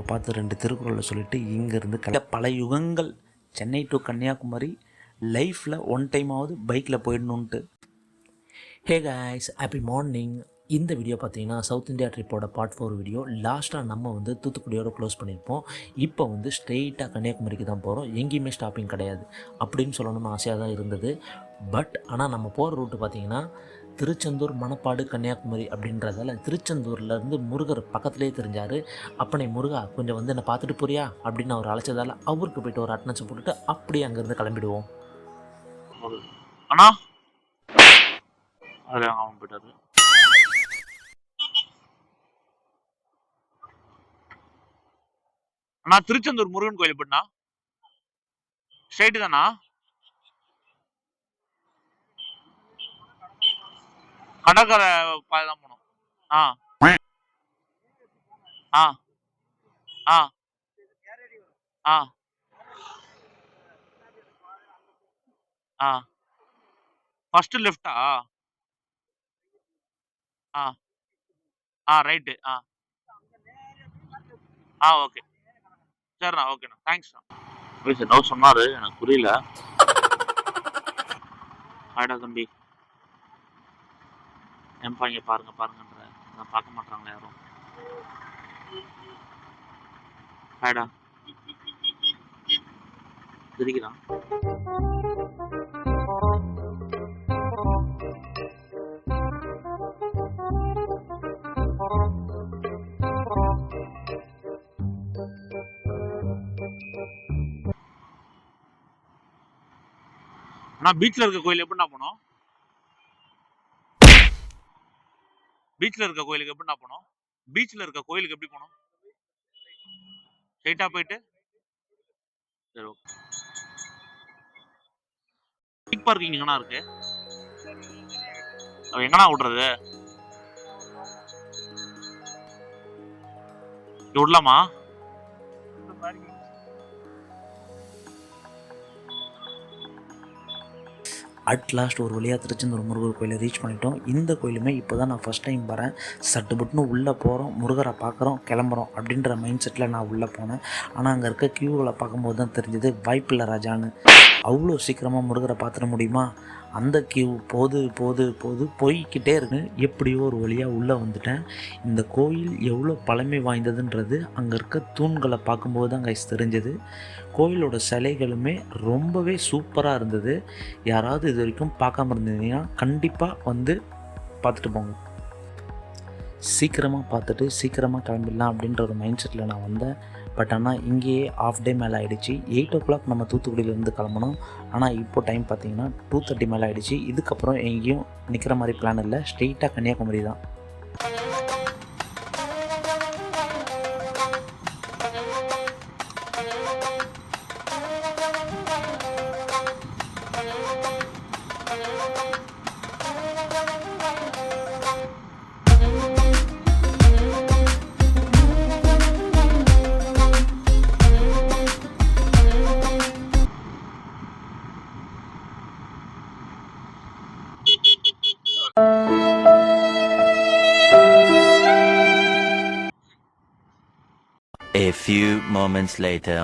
அம்மாவை பார்த்து 2 திருக்குறளை சொல்லிவிட்டு இங்கேருந்து பல யுகங்கள் சென்னை டு கன்னியாகுமரி லைஃப்பில் ஒன் டைமாவது பைக்கில் போயிடணுன்ட்டு. Hey guys, happy morning. இந்த வீடியோ பார்த்தீங்கன்னா சவுத் இந்தியா ட்ரிப்போட பார்ட் 4 வீடியோ. லாஸ்ட்டாக நம்ம தூத்துக்குடியோட க்ளோஸ் பண்ணியிருப்போம். இப்போ ஸ்ட்ரெயிட்டாக கன்னியாகுமரிக்கு தான் போகிறோம். எங்கேயுமே ஸ்டாப்பிங் கிடையாது அப்படின்னு சொல்லணும்னு ஆசையாக தான் இருந்தது. ஆனால் நம்ம போகிற ரூட்டு பார்த்திங்கன்னா திருச்செந்தூர், மணப்பாடு, கன்னியாகுமரி அப்படின்றதால திருச்செந்தூர்லேருந்து முருகர் பக்கத்துலேயே தெரிஞ்சார். அப்பனே முருகா கொஞ்சம் என்னை பார்த்துட்டு போறியா அப்படின்னு அவர் அழைச்சதால் அவருக்கு போய்ட்டு ஒரு அட்டனன்ஸை போட்டுட்டு அப்படியே அங்கேருந்து கிளம்பிடுவோம். அண்ணா அதில் அவன் போயிட்டாரு. அண்ணா திருச்செந்தூர் முருகன் கோயில் எப்படின்னா ஸ்ட்ரைட்டு தானா? கடற்கரை பாதை தான் போகணும். ஆ ஆ ஆ ஆ ஆ ஃபர்ஸ்ட் லெஃப்டா? ஆ ஆ ரைட்டு. ஓகே சரிண்ணா, ஓகேண்ணா, தேங்க்ஸ்ண்ணா. சார் நோ சொன்னாரு, எனக்கு புரியல. ஆயிடா தம்பி, ஏன்பா இங்கே பாருங்கன்ற நான் பார்க்க மாட்டாங்களா யாரும்? ஆயிடா தெரிக்கிறான். நான் பீச்ல இருக்க கோயில் எப்படின்னா போனோம்? பீச்ல இருக்க கோயிலுக்கு எப்படின்னா போனோம்? பீச்ல இருக்க கோயிலுக்கு எப்படி போனோம்? ஸ்ட்ரைட்டா போயிட்டு சரி ஓகே. பைக் பார்க்கிங் எங்கண்ணா இருக்கு? எங்கண்ணா விடுறது? விடலாமா? அட் லாஸ்ட் ஒரு வழியாக திருச்செந்தூர் முருகர் கோயிலை ரீச் பண்ணிட்டோம். இந்த கோயிலுமே இப்போ தான் நான் ஃபஸ்ட் டைம் வரேன். சட்டுப்பட்டுன்னு உள்ளே போகிறோம், முருகரை பார்க்குறோம், கிளம்புறோம் அப்படின்ற மைண்ட் செட்டில் நான் உள்ளே போனேன். ஆனால் அங்கே இருக்க க்யூவில் பார்க்கும்போது தான் தெரிஞ்சது வாய்ப்பில்லை ராஜான்னு. அவ்வளோ சீக்கிரமாக முருகரை பார்த்துட முடியுமா? அந்த கியூ போய்கிட்டே இருக்கு. எப்படியோ ஒரு வழியாக உள்ளே வந்துட்டேன். இந்த கோயில் எவ்வளோ பழமை வாய்ந்ததுன்றது அங்கே இருக்க தூண்களை பார்க்கும்போது தான் கைஸ் தெரிஞ்சது. கோயிலோட சிலைகளுமே ரொம்பவே சூப்பராக இருந்தது. யாராவது இது வரைக்கும் பார்க்காம இருந்தீங்கன்னா கண்டிப்பாக பார்த்துட்டு போங்க. சீக்கிரமாக பார்த்துட்டு சீக்கிரமாக கிளம்பிடலாம் அப்படின்ற ஒரு மைண்ட் செட்டில் நான் வந்தேன். ஆனால் இங்கேயே ஆஃப் டே மேலே ஆகிடுச்சு. 8 o'clock நம்ம தூத்துக்குடியிலேருந்து கிளம்பணும். ஆனால் இப்போ டைம் பார்த்திங்கன்னா 2:30 மேலே ஆகிடுச்சு. இதுக்கப்புறம் எங்கேயும் நிற்கிற மாதிரி பிளான் இல்லை. ஸ்ட்ரெயிட்டாக கன்னியாகுமரி தான். A few moments later.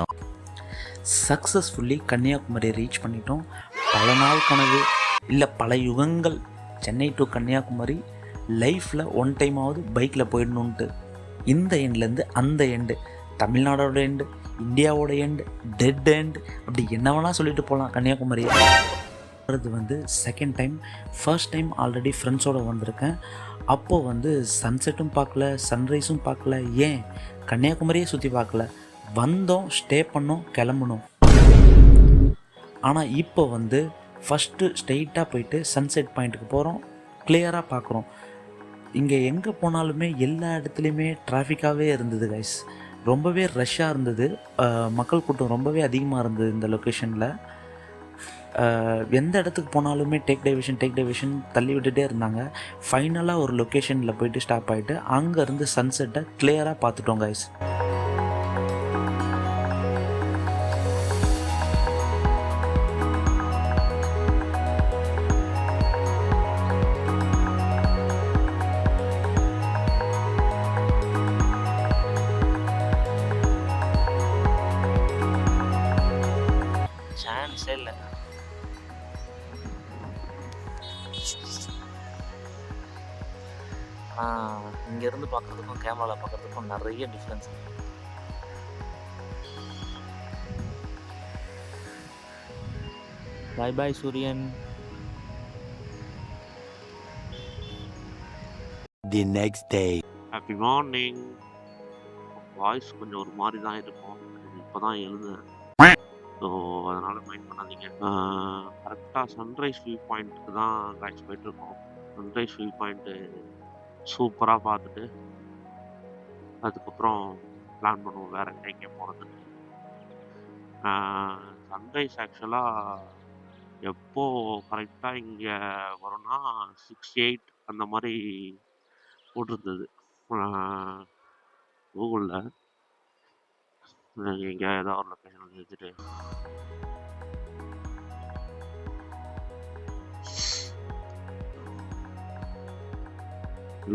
Successfully Kanyakumari reach பண்ணிட்டோம். பல நாள் கனவு இல்லை, பல யுகங்கள் சென்னை டு கன்னியாகுமரி லைஃப்பில் ஒன் டைமாவது பைக்கில் போயிடணுன்ட்டு. இந்த எண்ட்லேருந்து அந்த எண்டு, தமிழ்நாடோட எண்டு, இந்தியாவோட எண்டு, டெட் எண்டு, அப்படி என்ன வேணால் சொல்லிட்டு போகலாம். கன்னியாகுமரி வர்றது second time. First time already ஃப்ரெண்ட்ஸோடு வந்திருக்கேன். அப்போது சன்செட்டும் பார்க்கல, சன்ரைஸும் பார்க்கல, ஏன் கன்னியாகுமரியே சுற்றி பார்க்கல. வந்தோம், ஸ்டே பண்ணோம், கிளம்பணும். ஆனால் இப்போ ஃபஸ்ட்டு ஸ்ட்ரெயிட்டாக போயிட்டு சன்செட் பாயிண்ட்டுக்கு போகிறோம். கிளியராக பார்க்குறோம். இங்கே எங்கே போனாலுமே எல்லா இடத்துலையுமே டிராஃபிக்காகவே இருந்தது கைஸ். ரொம்பவே ரஷ்ஷாக இருந்தது. மக்கள் கூட்டம் ரொம்பவே அதிகமாக இருந்தது இந்த லொக்கேஷனில். எந்த இடத்துக்கு போனாலுமே டேக் டைவேஷன் தள்ளி விட்டுட்டே இருந்தாங்க. ஃபைனலாக ஒரு லொக்கேஷனில் போயிட்டு ஸ்டாப் ஆகிட்டு அங்கேருந்து சன்செட்டை கிளியராக பார்த்துட்டோம் கைஸ். சான்ஸே இல்லை. ஆனால் இங்கேருந்து பார்க்குறதுக்கும் கேமராவில் பார்க்குறதுக்கும் நிறைய டிஃப்ரென்ஸ். பாய் பாய் சூரியன். The next day. Happy morning. Voice கொஞ்சம் ஒரு மாதிரி தான் இருக்கும், இப்போ தான் எழுந்தேன். ஸோ அதனால் மைண்ட் பண்ணாதீங்க. கரெக்டாக சன்ரைஸ் வியூ பாயிண்ட்டுக்கு தான் காய்ச்சி போயிட்டுருக்கோம். சன்ரைஸ் வியூ பாயிண்ட்டு சூப்பராக பார்த்துட்டு அதுக்கப்புறம் பிளான் பண்ணுவோம் வேறு எங்கே போகிறதுக்கு. சன்ரைஸ் ஆக்சுவலாக எப்போ கரெக்டாக இங்கே வரும்னா 6-8 அந்த மாதிரி போட்டிருந்தது கூகுளில். எங்கே ஏதாவது ஒரு லொக்கேஷன் எடுத்துட்டு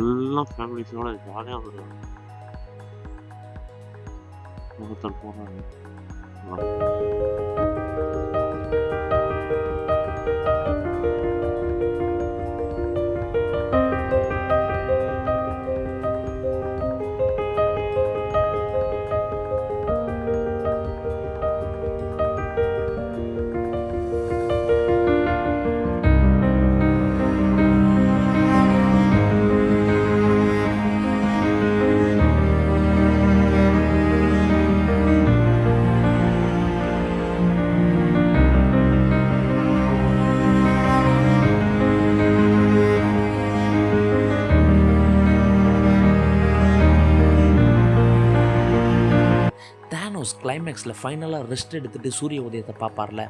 எல்லாம் ஃபேமிலிஸோட ஜாலியாக வந்துடுவாங்க. ஒருத்தர் போகிறாங்க. கிளைமேக்ஸில் ஃபைனலாக ரெஸ்ட் எடுத்துகிட்டு சூரிய உதயத்தை பார்ப்பார்ல,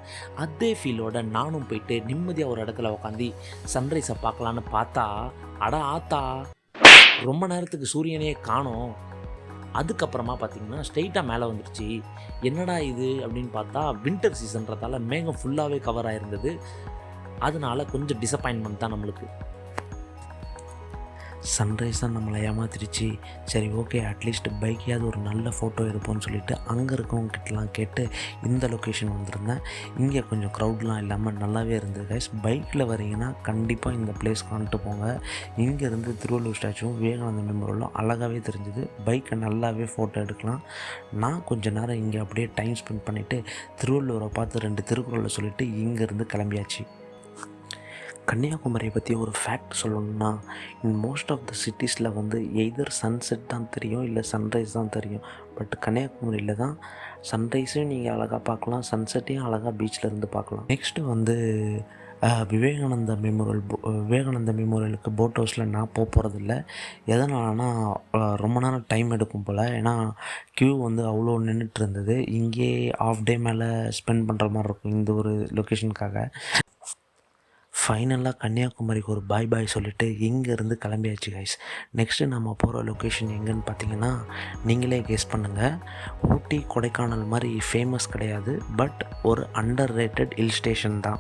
அதே ஃபீலோட நானும் போயிட்டு நிம்மதியாக ஒரு இடத்துல உட்காந்து சன்ரைஸை பார்க்கலான்னு பார்த்தா, அட ஆத்தா ரொம்ப நேரத்துக்கு சூரியனையே காணோம். அதுக்கப்புறமா பார்த்திங்கன்னா ஸ்ட்ரெயிட்டாக மேலே வந்துடுச்சு. என்னடா இது அப்படின்னு பார்த்தா வின்டர் சீசன்றதால மேகம் ஃபுல்லாகவே கவர் ஆகிருந்தது. அதனால கொஞ்சம் டிசப்பாயின்மெண்ட் தான் நம்மளுக்கு. சன்ரைஸ் தான் நம்மளை ஏமாத்திருச்சு. சரி ஓகே, அட்லீஸ்ட் பைக்கையாவது ஒரு நல்ல ஃபோட்டோ எடுப்போம்னு சொல்லிட்டு அங்கே இருக்கவங்ககிட்டலாம் கேட்டு இந்த லொக்கேஷன் வந்திருந்தேன். இங்கே கொஞ்சம் க்ரௌட்லாம் இல்லாமல் நல்லாவே இருந்தது கைஸ். பைக்கில் வரீங்கன்னா கண்டிப்பாக இந்த பிளேஸ் காண்ட்டு போங்க. இங்கேருந்து திருவள்ளூர் ஸ்டாச்சுவும் விவேகானந்த மெமோரியலும் அழகாகவே தெரிஞ்சுது. பைக்கை நல்லாவே ஃபோட்டோ எடுக்கலாம். நான் கொஞ்சம் நேரம் இங்கே அப்படியே டைம் ஸ்பெண்ட் பண்ணிவிட்டு திருவள்ளூரை பார்த்து 2 திருக்குறளை சொல்லிவிட்டு இங்கேருந்து கிளம்பியாச்சு. கன்னியாகுமரியை பற்றி ஒரு ஃபேக்ட் சொல்லணும்னா, இன் மோஸ்ட் ஆஃப் த சிட்டிஸில் வந்து எய்தர் சன்செட் தான் தெரியும், இல்லை சன்ரைஸ் தான் தெரியும். பட் கன்னியாகுமரியில் தான் சன்ரைஸையும் நீங்கள் அழகாக பார்க்கலாம், சன்செட்டையும் அழகாக பீச்சில் இருந்து பார்க்கலாம். நெக்ஸ்ட்டு வந்து விவேகானந்த மெமோரியலுக்கு போட் ஹவுஸில் நான் போகிறதில்ல. எதனாலனா ரொம்ப நேரம் டைம் எடுக்கும் போல். ஏன்னா க்யூ வந்து அவ்வளோ நின்றுட்டு இருந்தது. இங்கே ஆஃப் டே மேலே ஸ்பெண்ட் பண்ணுற மாதிரி இருக்கும் இந்த ஒரு லொக்கேஷனுக்காக. ஃபைனலாக கன்னியாகுமரிக்கு ஒரு பாய் பாய் சொல்லிவிட்டு இங்கேருந்து கிளம்பியாச்சு கைஸ். நெக்ஸ்ட்டு நம்ம போகிற லொக்கேஷன் எங்கேன்னு பார்த்தீங்கன்னா, நீங்களே கெஸ் பண்ணுங்கள். ஊட்டி கொடைக்கானல் மாதிரி ஃபேமஸ் கிடையாது, பட் ஒரு அண்டர் ரேட்டட் ஹில் ஸ்டேஷன் தான்.